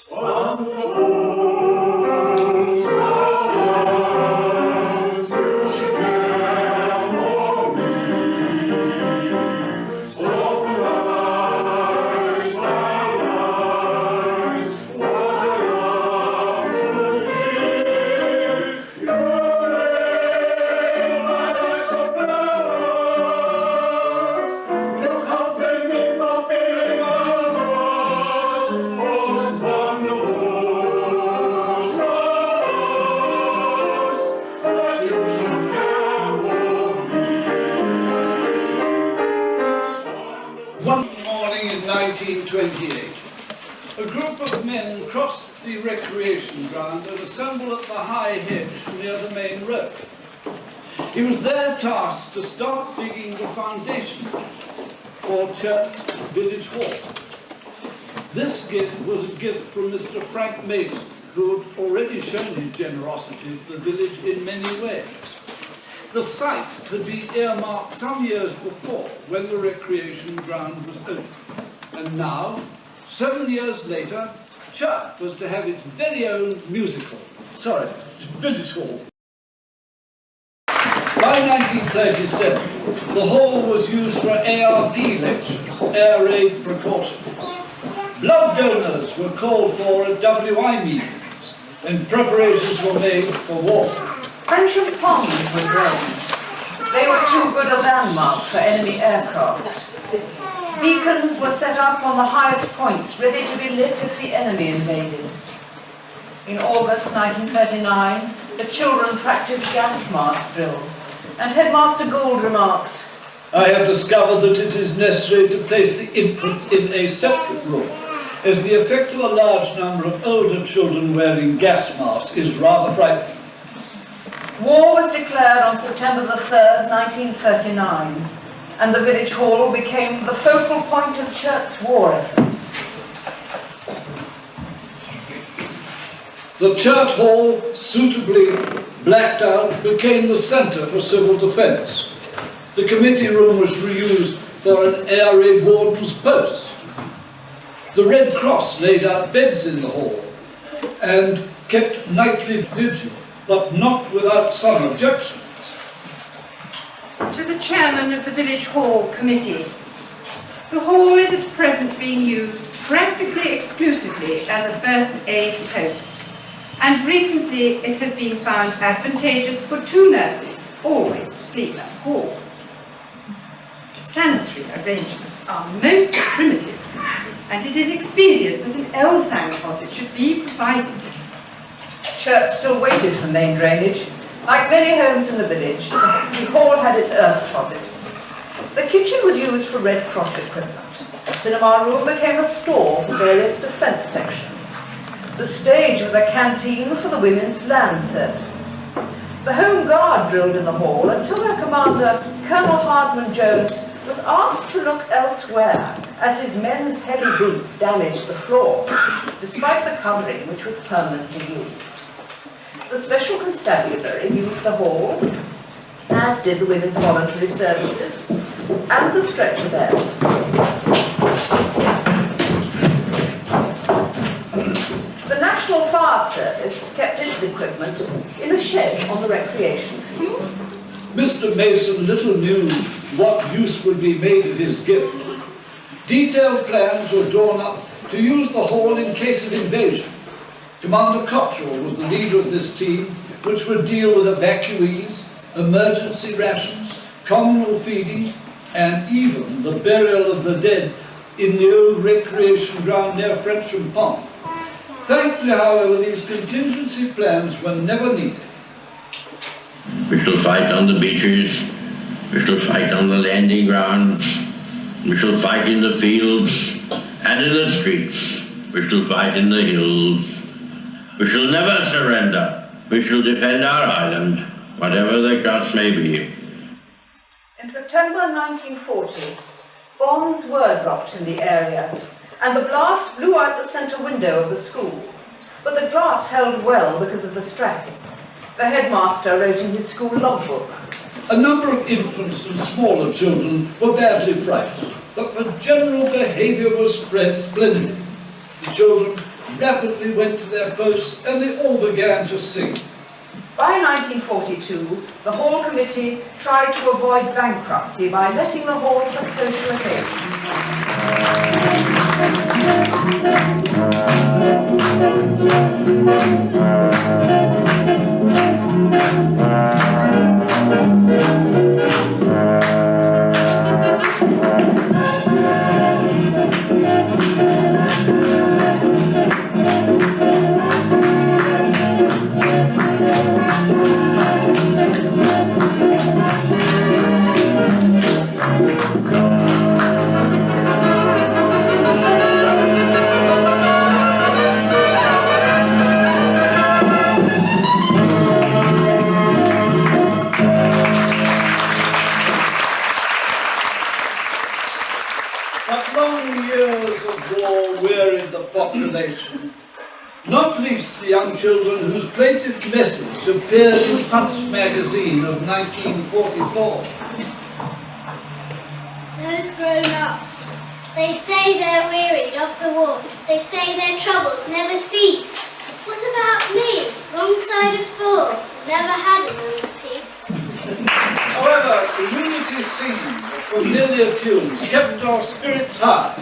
One morning in 1928, a group of men crossed the recreation ground and assembled at the high hedge near the main road. It was their task to start digging the foundation for Churt's village hall. This gift was a gift from Mr. Frank Mason, who had already shown his generosity to the village in many ways. The site had been earmarked some years before when the recreation ground was opened. And now, 7 years later, Churt was to have its very own village hall. By 1937, the hall was used for ARP lectures, air raid precautions. Blood donors were called for at WI meetings, and preparations were made for war. Friendship ponds were drained. They were too good a landmark for enemy aircraft. Beacons were set up on the highest points, ready to be lit if the enemy invaded. In August 1939, the children practiced gas mask drill, and Headmaster Gould remarked, "I have discovered that it is necessary to place the infants in a separate room, as the effect of a large number of older children wearing gas masks is rather frightening." War was declared on September the 3rd, 1939, and the village hall became the focal point of Churt's war efforts. The Churt Hall, suitably blacked out, became the centre for civil defence. The committee room was reused for an air raid warden's post. The Red Cross laid out beds in the hall and kept nightly vigil, but not without some objections. To the chairman of the Village Hall Committee, the hall is at present being used practically exclusively as a first aid post, and recently it has been found advantageous for 2 nurses always to sleep at the hall. Sanitary arrangements are most primitive, and it is expedient that an L-sang closet should be provided. Churt still waited for main drainage. Like many homes in the village, the hall had its earth closet. The kitchen was used for Red Cross equipment. The cinema room became a store for various defence sections. The stage was a canteen for the women's land services. The Home Guard drilled in the hall until their commander, Colonel Hardman Jones, was asked to look elsewhere as his men's heavy boots damaged the floor, despite the covering which was permanently used. The Special Constabulary used the hall, as did the Women's Voluntary Services, and the stretcher bed. The National Fire Service kept its equipment in a shed on the recreation field. Mr. Mason little knew what use would be made of his gift. Detailed plans were drawn up to use the hall in case of invasion. Commander Cottrell was the leader of this team, which would deal with evacuees, emergency rations, communal feeding, and even the burial of the dead in the old recreation ground near Frensham Pond. Thankfully, however, these contingency plans were never needed. We shall fight on the beaches, we shall fight on the landing grounds, we shall fight in the fields and in the streets, we shall fight in the hills. We shall never surrender. We shall defend our island, whatever the cost may be. In September 1940, bombs were dropped in the area, and the blast blew out the centre window of the school. But the glass held well because of the strapping. The headmaster wrote in his school logbook, A number of infants and smaller children were badly frightened, but the general behaviour was spread splendidly. The children rapidly went to their posts and they all began to sing. By 1942, the Hall Committee tried to avoid bankruptcy by letting the Hall for social population, not least the young children whose plated message appeared in Punch magazine of 1944. Those grown-ups, they say they're wearied of the war. They say their troubles never cease. What about me? Wrong side of 4, never had a moment's peace. However, community singing of familiar tunes kept our spirits high.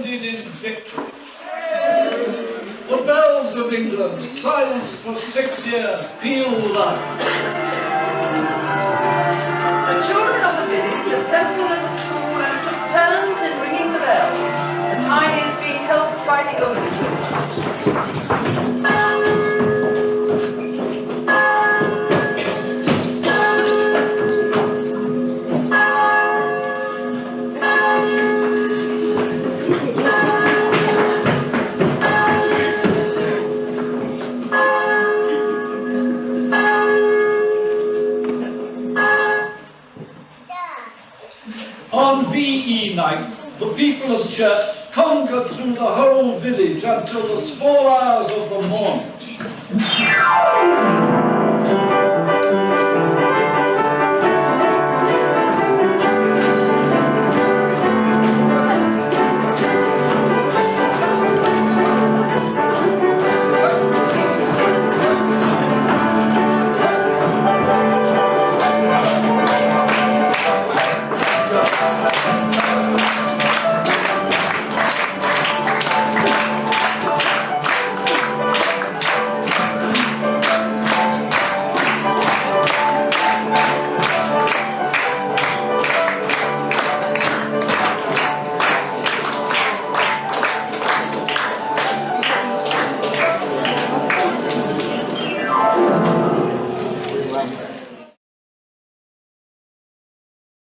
ended in victory. The bells of England, silenced for 6 years, peal loud. The children of the village assembled in the school and took turns in ringing the bell, the tinies being helped by the older children. On VE night, the people of Churt conquered through the whole village until the small hours of the morning.